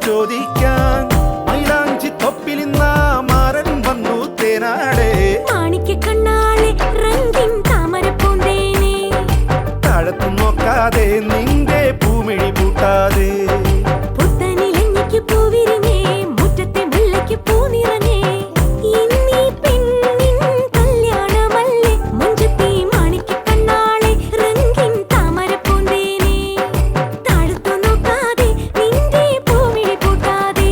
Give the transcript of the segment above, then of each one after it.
ചോദിക്കാൻ മൈലാഞ്ചി തൊപ്പിലിന്ന മാരൻ വന്നു തേനാടേ മാണിക്ക കണ്ണാളെ രംഗിൻ താമരപ്പൂന്തേനെ താഴത്തു നോക്കാതെ നിന്റെ പൂമിഴി പൂട്ടാതെ പുത്തനിലഞ്ഞിക്ക് പൂവിരിഞ്ഞേ മുറ്റത്തെ മുല്ലയ്ക്ക് പൂനിറഞ്ഞേ ഇന്നീ പെണ്ണിൻ കല്യാണമല്ലേ മുഞ്ചത്തി മാണിക്ക കണ്ണാളെ രംഗിൻ താമരപ്പൂന്തേനെ താഴത്തു നോക്കാതെ നിന്റെ പൂമിഴി പൂട്ടാതെ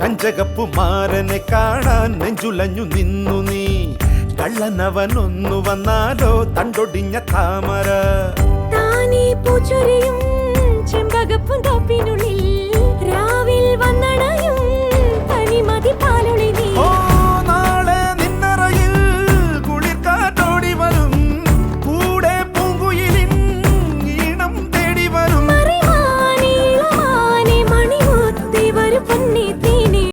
കഞ്ചകപ്പുമാരനെ കാണാൻ നെഞ്ചുലഞ്ഞു നിന്നു നീ കള്ളനവനൊന്നു വന്നാലോ തണ്ടൊടിഞ്ഞ താമര താനേ പൂച്ചൊരിയും ചെമ്പകപ്പും തൊപ്പിനു